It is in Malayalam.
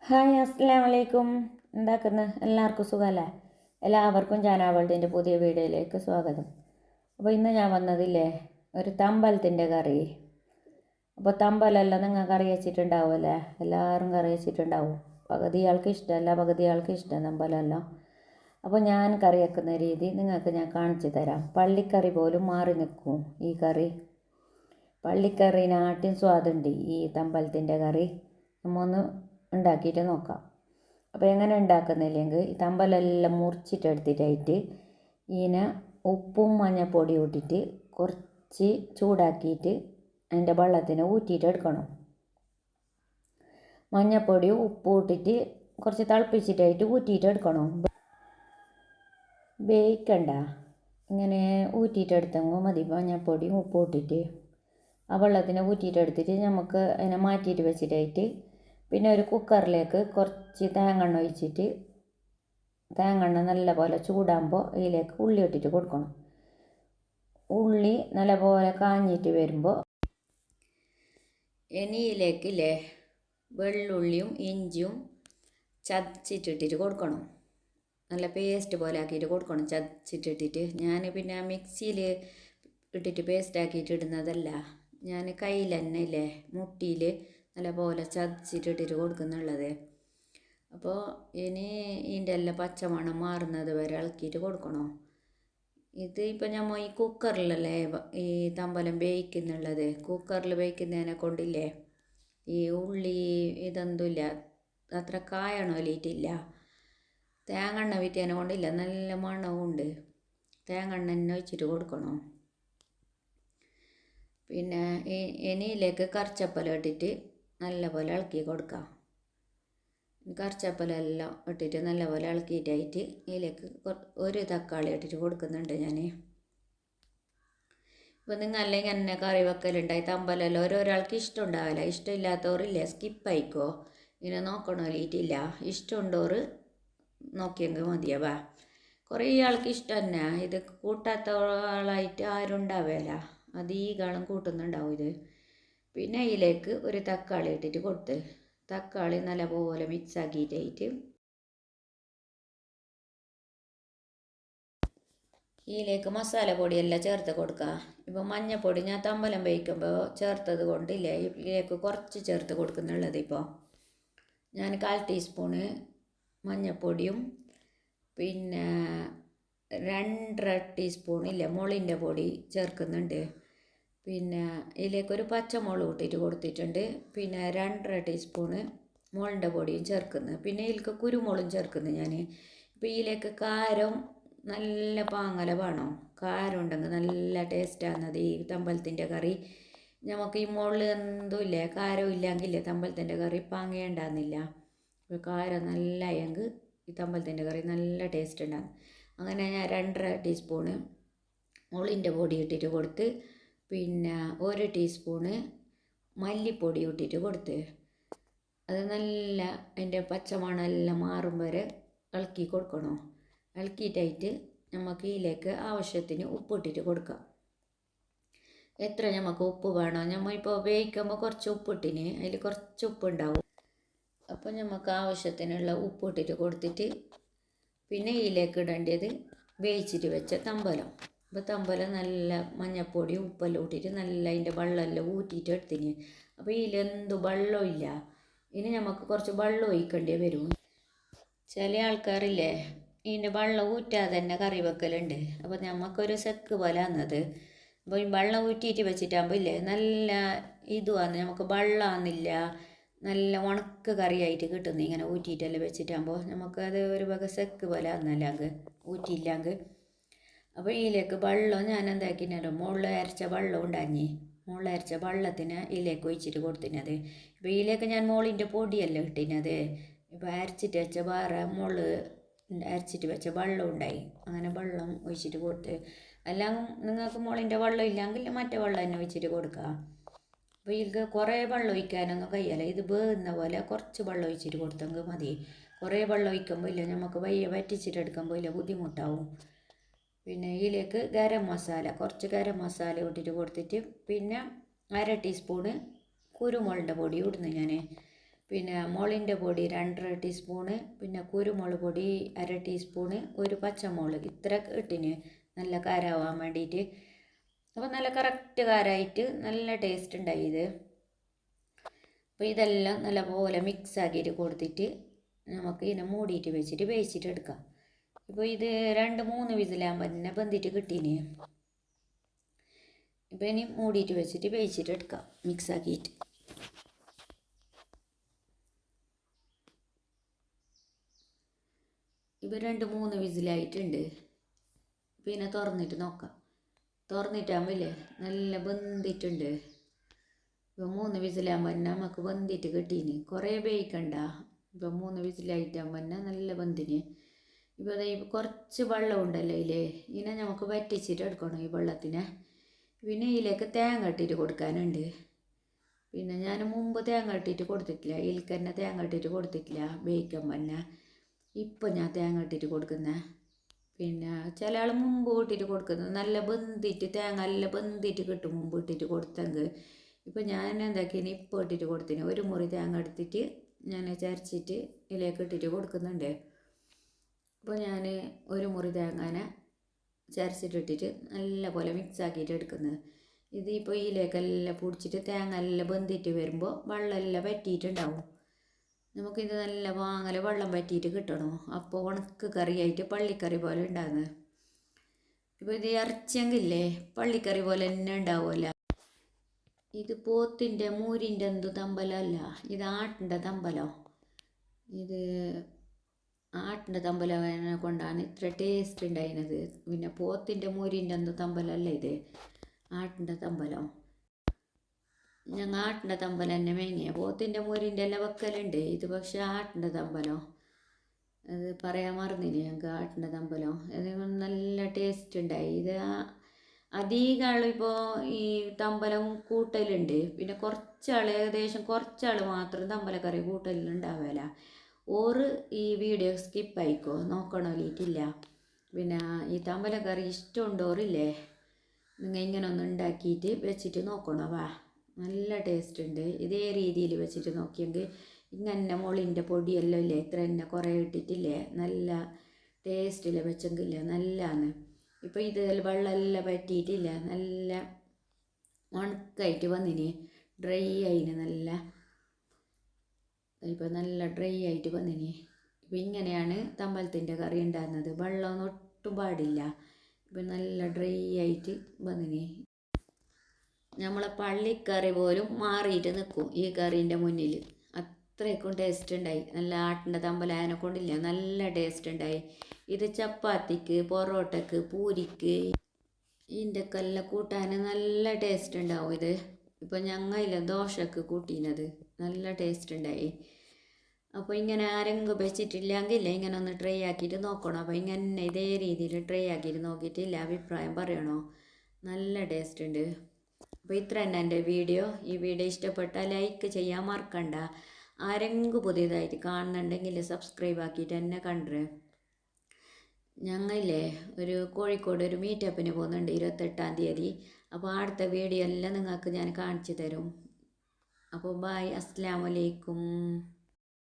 ഹായ് അസ്സലാമു അലൈക്കും. എന്താക്കുന്നു? എല്ലാവർക്കും സുഖമല്ലേ? എല്ലാവർക്കും ജാനാ വേൾഡിൻ്റെ പുതിയ വീഡിയോയിലേക്ക് സ്വാഗതം. അപ്പോൾ ഇന്ന് ഞാൻ വന്നതില്ലേ ഒരു തമ്പലത്തിൻ്റെ കറി. അപ്പോൾ തമ്പലെല്ലാം നിങ്ങൾ കറി വെച്ചിട്ടുണ്ടാവുമല്ലേ? എല്ലാവരും കറി വെച്ചിട്ടുണ്ടാവും. പകുതി ആൾക്ക് ഇഷ്ടമല്ല, പകുതി ആൾക്ക് ഇഷ്ടം തമ്പലെല്ലാം. അപ്പോൾ ഞാൻ കറി വെക്കുന്ന രീതി നിങ്ങൾക്ക് ഞാൻ കാണിച്ചു തരാം. പള്ളിക്കറി പോലും മാറി നിൽക്കും ഈ കറി. പള്ളിക്കറീനാട്ടിൻ സ്വാദുണ്ട് ഈ തമ്പലത്തിൻ്റെ കറി. നമ്മൾ ഒന്ന് ഉണ്ടാക്കിയിട്ട് നോക്കാം. അപ്പോൾ എങ്ങനെ ഉണ്ടാക്കുന്നില്ലെങ്കിൽ ഈ തമ്പലെല്ലാം മുറിച്ചിട്ടെടുത്തിട്ടായിട്ട് ഇതിനെ ഉപ്പും മഞ്ഞൾപ്പൊടിയും ഇട്ടിട്ട് കുറച്ച് ചൂടാക്കിയിട്ട് അതിൻ്റെ വെള്ളത്തിനെ ഊറ്റിയിട്ട് എടുക്കണം. മഞ്ഞൾപ്പൊടിയും ഉപ്പും ഇട്ടിട്ട് കുറച്ച് തിളപ്പിച്ചിട്ടായിട്ട് ഊറ്റിയിട്ട് എടുക്കണം. വേവിക്കണ്ട, ഇങ്ങനെ ഊറ്റിയിട്ടെടുത്തെങ്കിൽ മതി. മഞ്ഞൾപ്പൊടിയും ഉപ്പും ഇട്ടിട്ട് ആ വെള്ളത്തിനെ ഊറ്റിയിട്ടെടുത്തിട്ട് നമുക്ക് അതിനെ മാറ്റിയിട്ട് വെച്ചിട്ടായിട്ട് പിന്നെ ഒരു കുക്കറിലേക്ക് കുറച്ച് തേങ്ങ ഒഴിച്ചിട്ട് തേങ്ങ നല്ലപോലെ ചൂടാകുമ്പോൾ ഇതിലേക്ക് ഉള്ളി ഇട്ടിട്ട് കൊടുക്കണം. ഉള്ളി നല്ലപോലെ കാഞ്ഞിട്ട് വരുമ്പോൾ എണ്ണയിലേക്കില്ലേ വെള്ളുള്ളിയും ഇഞ്ചിയും ചതച്ചിട്ടിട്ട് കൊടുക്കണം. നല്ല പേസ്റ്റ് പോലെ ആക്കിയിട്ട് കൊടുക്കണം ചതച്ചിട്ടിട്ട്. ഞാൻ പിന്നെ മിക്സിയിൽ ഇട്ടിട്ട് പേസ്റ്റ് ആക്കിയിട്ട് ഇടുന്നതല്ല, ഞാൻ കയ്യിൽ തന്നെ ഇല്ലേ മുട്ടിയിൽ നല്ലപോലെ ചതച്ചിട്ടിട്ട് കൊടുക്കുന്നുള്ളത്. അപ്പോൾ ഇനി ഇതിൻ്റെ എല്ലാം പച്ചമണം മാറുന്നത് വരെ ഇളക്കിയിട്ട് കൊടുക്കണം. ഇത് ഇപ്പം നമ്മൾ ഈ കുക്കറിലല്ലേ ഈ തമ്പലം വേവിക്കുന്നുള്ളത്. കുക്കറിൽ വേവിക്കുന്നതിനെ കൊണ്ടില്ലേ ഈ ഉള്ളി ഇതൊന്നുമില്ല, അത്ര കായണോലിയിട്ടില്ല. തേങ്ങ വിറ്റതിനെ കൊണ്ടില്ല, നല്ല മണവും ഉണ്ട്. തേങ്ങ തന്നെ ഒഴിച്ചിട്ട് കൊടുക്കണം. പിന്നെ ഈ എണ്ണയിലേക്ക് കറിച്ചപ്പലം ഇട്ടിട്ട് നല്ലപോലെ ഇളക്കി കൊടുക്കാം. കറിച്ചപ്പലെല്ലാം ഇട്ടിട്ട് നല്ലപോലെ ഇളക്കിയിട്ടായിട്ട് ഇതിലേക്ക് ഒരു തക്കാളി ഇട്ടിട്ട് കൊടുക്കുന്നുണ്ട് ഞാൻ. ഇപ്പോൾ നിങ്ങൾ അല്ലെങ്കിൽ എന്നെ കറി വെക്കലുണ്ടായി തമ്പലെല്ലാം ഓരോരാൾക്ക് ഇഷ്ടം ഉണ്ടാവില്ല. ഇഷ്ടമില്ലാത്തവരില്ലേ സ്കിപ്പായിക്കോ, ഇങ്ങനെ നോക്കണോലിട്ടില്ല. ഇഷ്ടമുണ്ടോർ നോക്കിയെങ്കിൽ മതിയാവാ. കുറേ ആൾക്ക് ഇഷ്ടം തന്നെ, ഇത് കൂട്ടാത്ത ആളായിട്ട് ആരും ഉണ്ടാവില്ല, അധികം കൂട്ടുന്നുണ്ടാവും ഇത്. പിന്നെ ഇതിലേക്ക് ഒരു തക്കാളി ഇട്ടിട്ട് കൊടുത്ത് തക്കാളി നല്ലപോലെ മിക്സ് ആക്കിയിട്ടായിട്ട് ഇതിലേക്ക് മസാലപ്പൊടിയെല്ലാം ചേർത്ത് കൊടുക്കുക. ഇപ്പോൾ മഞ്ഞൾപ്പൊടി ഞാൻ തമ്പലം വേവിക്കുമ്പോൾ ചേർത്തത് കൊണ്ടില്ലേ ഇതിലേക്ക് കുറച്ച് ചേർത്ത് കൊടുക്കുന്നുള്ളത്. ഇപ്പോൾ ഞാൻ 1/4 ടീസ്പൂണ് മഞ്ഞൾപ്പൊടിയും പിന്നെ 2.5 ടീസ്പൂണില്ലേ മുളകിൻ്റെ പൊടി ചേർക്കുന്നുണ്ട്. പിന്നെ ഇതിലേക്കൊരു പച്ചമുളക് ഇട്ടിട്ട് കൊടുത്തിട്ടുണ്ട്. പിന്നെ 2.5 ടീസ്പൂണ് മുളകിൻ്റെ പൊടിയും ചേർക്കുന്നു. പിന്നെ ഇതിലേക്ക് കുരുമുളകും ചേർക്കുന്നു ഞാൻ. ഇപ്പോൾ ഇതിലേക്ക് കാരം നല്ല പാങ്ങല വേണം. കാരം ഉണ്ടെങ്കിൽ നല്ല ടേസ്റ്റാകുന്നത് ഈ തമ്പലത്തിൻ്റെ കറി. നമുക്ക് ഈ മുളക് എന്തുമില്ലേ കാരം ഇല്ലെങ്കിൽ തമ്പലത്തിൻ്റെ കറി പാങ്ങയുണ്ടാകുന്നില്ല. കാരം നല്ല ആയെങ്കിൽ ഈ തമ്പലത്തിൻ്റെ കറി നല്ല ടേസ്റ്റ് ഉണ്ടാകും. അങ്ങനെ ഞാൻ 2.5 ടീസ്പൂണ് മുളകിൻ്റെ പൊടി ഇട്ടിട്ട് കൊടുത്ത് പിന്നെ 1 ടീസ്പൂണ് മല്ലിപ്പൊടി ഇട്ടിട്ട് കൊടുത്ത് അത് നല്ല അതിൻ്റെ പച്ചമണമെല്ലാം മാറും വരെ ഇളക്കി കൊടുക്കണം. ഇളക്കിയിട്ടായിട്ട് നമുക്ക് ഇതിലേക്ക് ആവശ്യത്തിന് ഉപ്പിട്ടിട്ട് കൊടുക്കാം. എത്ര നമുക്ക് ഉപ്പ് വേണോ, നമ്മൾ ഇപ്പോൾ വേവിക്കുമ്പോൾ കുറച്ച് ഉപ്പിട്ടിന് അതിൽ കുറച്ച് ഉപ്പുണ്ടാവും. അപ്പോൾ നമുക്ക് ആവശ്യത്തിനുള്ള ഉപ്പിട്ടിട്ട് കൊടുത്തിട്ട് പിന്നെ ഇതിലേക്ക് ഇടേണ്ടത് വേവിച്ചിട്ട് വെച്ച തമ്പലം. അപ്പോൾ തമ്പലം നല്ല മഞ്ഞൾപ്പൊടിയും ഉപ്പെല്ലാം ഇട്ടിട്ട് നല്ല അതിൻ്റെ വെള്ളമെല്ലാം ഊറ്റിയിട്ട് എടുത്തിന്. അപ്പോൾ ഇതിലെന്ത് വെള്ളമില്ല, ഇനി നമുക്ക് കുറച്ച് വെള്ളം ഒഴിക്കേണ്ടി വരും. ചില ആൾക്കാരില്ലേ ഇതിൻ്റെ വെള്ളം ഊറ്റാതെ തന്നെ കറി വെക്കലുണ്ട്. അപ്പോൾ നമുക്കൊരു സെക്ക് പോലെ ആകുന്നത്. അപ്പോൾ ഈ വെള്ളം ഊറ്റിയിട്ട് വെച്ചിട്ടാകുമ്പോൾ ഇല്ലേ നല്ല ഇതുമാണ്, നമുക്ക് വെള്ളമാകുന്നില്ല, നല്ല ഉണക്ക കറിയായിട്ട് കിട്ടുന്നു. ഇങ്ങനെ ഊറ്റിയിട്ടെല്ലാം വെച്ചിട്ടാകുമ്പോൾ നമുക്കത് ഒരു വക സെക്ക് പോലെ ആകുന്നല്ലെങ്കിൽ ഊറ്റിയില്ലെങ്കിൽ. അപ്പോൾ ഇതിലേക്ക് വെള്ളം ഞാൻ എന്താക്കിനല്ലോ മുകളിൽ അരച്ച വെള്ളം ഉണ്ടാഞ്ഞി, മുകളിൽ അരച്ച വെള്ളത്തിന് ഇതിലേക്ക് ഒഴിച്ചിട്ട് കൊടുത്തിനത്. ഇപ്പോൾ ഇതിലേക്ക് ഞാൻ മുകളിൻ്റെ പൊടിയല്ല ഇട്ടിനത്. ഇപ്പോൾ അരച്ചിട്ട് വെച്ച വേറെ മുളക് അരച്ചിട്ട് വെച്ച വെള്ളം ഉണ്ടായി, അങ്ങനെ വെള്ളം ഒഴിച്ചിട്ട് കൊടുത്ത്. എല്ലാം നിങ്ങൾക്ക് മുകളിൻ്റെ വെള്ളം ഇല്ലെങ്കിൽ മറ്റേ വെള്ളം തന്നെ ഒഴിച്ചിട്ട് കൊടുക്കുക. അപ്പോൾ ഇതിൽ കുറേ വെള്ളം ഒഴിക്കാനൊന്നും കഴിയല്ല, ഇത് വേകുന്ന പോലെ കുറച്ച് വെള്ളം ഒഴിച്ചിട്ട് കൊടുത്തെങ്കിൽ മതി. കുറേ വെള്ളം ഒഴിക്കുമ്പോൾ ഇല്ല നമുക്ക് വയ്യ വറ്റിച്ചിട്ട് എടുക്കുമ്പോൾ ഇല്ല ബുദ്ധിമുട്ടാവും. പിന്നെ ഇതിലേക്ക് ഗരം മസാല കുറച്ച് ഗരം മസാല ഇട്ടിട്ട് കൊടുത്തിട്ട് പിന്നെ 1/2 ടീസ്പൂണ് കുരുമുളകിൻ്റെ പൊടി ഇടുന്നു ഞാൻ. പിന്നെ മുളകിൻ്റെ പൊടി 2.5 ടീസ്പൂണ്, പിന്നെ കുരുമുളക് പൊടി 1/2 ടീസ്പൂണ്, ഒരു പച്ചമുളക് ഇത്ര ഇട്ടിന് നല്ല കാരാവാൻ വേണ്ടിയിട്ട്. അപ്പോൾ നല്ല കറക്റ്റ് കാരമായിട്ട് നല്ല ടേസ്റ്റ് ഉണ്ടായി ഇത്. അപ്പോൾ ഇതെല്ലാം നല്ലപോലെ മിക്സ് ആക്കിയിട്ട് കൊടുത്തിട്ട് നമുക്ക് ഇതിനെ മൂടിയിട്ട് വെച്ചിട്ട് വേവിച്ചിട്ട് എടുക്കാം. ഇപ്പോൾ ഇത് 2-3 വിസിലാകുമ്പോൾ തന്നെ വെന്തിട്ട് കിട്ടീന്. ഇപ്പോൾ ഇനി മൂടിയിട്ട് വെച്ചിട്ട് വേവിച്ചിട്ട് എടുക്കാം മിക്സ് ആക്കിയിട്ട്. ഇപ്പോൾ 2-3 വിസിലായിട്ടുണ്ട്. പിന്നെ തുറന്നിട്ട് നോക്കാം. തുറന്നിട്ടാകുമ്പോൾ നല്ല വെന്തിട്ടുണ്ട്. ഇപ്പോൾ 3 വിസിലാകുമ്പോൾ തന്നെ നമുക്ക് വെന്തിട്ട് കിട്ടീന്. കുറേ വേവിക്കണ്ട. ഇപ്പോൾ 3 വിസിലായിട്ടാകുമ്പോൾ തന്നെ നല്ല വെന്തിന്. ഇപ്പോൾ അതായത് കുറച്ച് വെള്ളം ഉണ്ടല്ലോ ഇതിനെ നമുക്ക് വറ്റിച്ചിട്ട് എടുക്കണം ഈ വെള്ളത്തിനെ. പിന്നെ ഇതിലേക്ക് തേങ്ങ ഇട്ടിട്ട് കൊടുക്കാനുണ്ട്. പിന്നെ ഞാൻ മുമ്പ് തേങ്ങ ഇട്ടിട്ട് കൊടുത്തിട്ടില്ല, ഇതിലേക്ക് തന്നെ തേങ്ങ ഇട്ടിട്ട് കൊടുത്തിട്ടില്ല വേവിക്കുമ്പോൾ തന്നെ. ഇപ്പം ഞാൻ തേങ്ങ ഇട്ടിട്ട് കൊടുക്കുന്നത്. പിന്നെ ചില ആൾ മുമ്പ് ഇട്ടിട്ട് കൊടുക്കുന്നത് നല്ല വെന്തിട്ട് തേങ്ങ എല്ലാം വെന്തിട്ട് കിട്ടും മുമ്പ് ഇട്ടിട്ട് കൊടുത്തെങ്കിൽ. ഇപ്പം ഞാൻ എന്താക്കിന് ഇപ്പോൾ ഇട്ടിട്ട് കൊടുത്തിന്. ഒരു മുറി തേങ്ങ എടുത്തിട്ട് ഞാൻ ചരച്ചിട്ട് ഇതിലേക്ക് ഇട്ടിട്ട് കൊടുക്കുന്നുണ്ട്. അപ്പോൾ ഞാൻ ഒരു മുറി തേങ്ങാനെ ചരച്ചിട്ടിട്ടിട്ട് നല്ല പോലെ മിക്സ് ആക്കിയിട്ട് എടുക്കുന്നത്. ഇതിപ്പോൾ ഇതിലേക്കെല്ലാം പൊടിച്ചിട്ട് തേങ്ങ എല്ലാം വെന്തിട്ട് വരുമ്പോൾ വെള്ളമെല്ലാം വറ്റിയിട്ടുണ്ടാവും. നമുക്കിത് നല്ല വാങ്ങൽ വെള്ളം വറ്റിയിട്ട് കിട്ടണം. അപ്പോൾ ഉണക്ക് കറിയായിട്ട് പള്ളിക്കറി പോലെ ഉണ്ടാകുന്നത്. ഇപ്പോൾ ഇത് ഇറച്ചിയെങ്കിലേ പള്ളിക്കറി പോലെ തന്നെ ഉണ്ടാവുമല്ല. ഇത് പോത്തിൻ്റെ മൂരിൻ്റെ എന്ത് തമ്പലമല്ല, ഇത് ആട്ടിൻ്റെ തമ്പലോ. ഇത് ആട്ടിൻ്റെ തമ്പലനെ കൊണ്ടാണ് ഇത്ര ടേസ്റ്റ് ഉണ്ടായിരുന്നത്. പിന്നെ പോത്തിൻ്റെ മൂരിൻ്റെ എന്ത് തമ്പലല്ല ഇത്, ആട്ടിൻ്റെ തമ്പലം. ഞങ്ങൾ ആട്ടിൻ്റെ തമ്പലം തന്നെ മേങ്ങിയ. പോത്തിൻ്റെ മൂരിൻ്റെ എല്ലാം വെക്കലുണ്ട്. ഇത് പക്ഷേ ആട്ടിൻ്റെ തമ്പലം. അത് പറയാൻ മറന്നില്ല ഞങ്ങൾക്ക് ആട്ടിൻ്റെ തമ്പലം. അത് നല്ല ടേസ്റ്റ് ഉണ്ടായി. ഇത് അധികം ആളിപ്പോൾ ഈ തമ്പലം കൂട്ടലുണ്ട്. പിന്നെ കുറച്ചാൾ ഏകദേശം കുറച്ചാൾ മാത്രം തമ്പലക്കറി കൂട്ടലുണ്ടാവില്ല. ഓറ് ഈ വീഡിയോ സ്കിപ്പായിക്കോ നോക്കണോലിട്ടില്ല. പിന്നെ ഈ തമ്പലക്കറി ഇഷ്ടമുണ്ടോറില്ലേ, നിങ്ങൾ ഇങ്ങനെ ഒന്ന് ഉണ്ടാക്കിയിട്ട് വെച്ചിട്ട് നോക്കണോ. വാ, നല്ല ടേസ്റ്റ് ഉണ്ട്. ഇതേ രീതിയിൽ വെച്ചിട്ട് നോക്കിയെങ്കിൽ ഇങ്ങനെ മുളിൻ്റെ പൊടിയെല്ലാം ഇല്ലേ ഇത്ര തന്നെ കുറേ ഇട്ടിട്ടില്ലേ നല്ല ടേസ്റ്റിൽ വെച്ചെങ്കില്ലേ നല്ലതാണ്. ഇപ്പോൾ ഇത് വെള്ളമെല്ലാം പറ്റിയിട്ടില്ല, നല്ല ഉണക്കായിട്ട് വന്നിന്, ഡ്രൈ ആയിന് നല്ല. ഇപ്പോൾ നല്ല ഡ്രൈ ആയിട്ട് വന്നിന്. ഇപ്പോൾ ഇങ്ങനെയാണ് തമ്പലത്തിൻ്റെ കറി ഉണ്ടാകുന്നത്. വെള്ളമൊന്നും ഒട്ടും പാടില്ല. ഇപ്പം നല്ല ഡ്രൈ ആയിട്ട് വന്നിന്. നമ്മളെ പള്ളിക്കറി പോലും മാറിയിട്ട് നിൽക്കും ഈ കറീൻ്റെ മുന്നിൽ. അത്രയ്ക്കും ടേസ്റ്റ് ഉണ്ടായി. നല്ല ആട്ടിൻ്റെ തമ്പലായതിനെ കൊണ്ടില്ല നല്ല ടേസ്റ്റ് ഉണ്ടായി. ഇത് ചപ്പാത്തിക്ക്, പൊറോട്ടക്ക്, പൂരിക്ക് ഇതിൻ്റെ എല്ലാം കൂട്ടാൻ നല്ല ടേസ്റ്റ് ഉണ്ടാവും ഇത്. ഇപ്പം ഞങ്ങളില്ല ദോശക്ക് കൂട്ടിയത് നല്ല ടേസ്റ്റ് ഉണ്ടായി. അപ്പോൾ ഇങ്ങനെ ആരെങ്കിലും വെച്ചിട്ടില്ലെങ്കിൽ ഇങ്ങനെ ഒന്ന് ട്രൈ ആക്കിയിട്ട് നോക്കണം. അപ്പോൾ ഇങ്ങനെ ഇതേ രീതിയിൽ ട്രൈ ആക്കിയിട്ട് നോക്കിയിട്ടില്ല അഭിപ്രായം പറയണോ. നല്ല ടേസ്റ്റ് ഉണ്ട്. അപ്പോൾ ഇത്ര തന്നെ എൻ്റെ വീഡിയോ. ഈ വീഡിയോ ഇഷ്ടപ്പെട്ടാൽ ലൈക്ക് ചെയ്യാൻ മറക്കണ്ട. ആരെങ്കിലും പുതിയതായിട്ട് കാണുന്നുണ്ടെങ്കിൽ സബ്സ്ക്രൈബ് ആക്കിയിട്ട് എന്നെ കണ്ടേ. ഞങ്ങളില്ലേ ഒരു കോഴിക്കോട് ഒരു മീറ്റപ്പിന് പോകുന്നുണ്ട് 28-ാം തീയതി. അപ്പോൾ അടുത്ത വീഡിയോ എല്ലാം നിങ്ങൾക്ക് ഞാൻ കാണിച്ചു തരും. അപ്പോൾ ബായ്, അസ്സലാമു അലൈക്കും.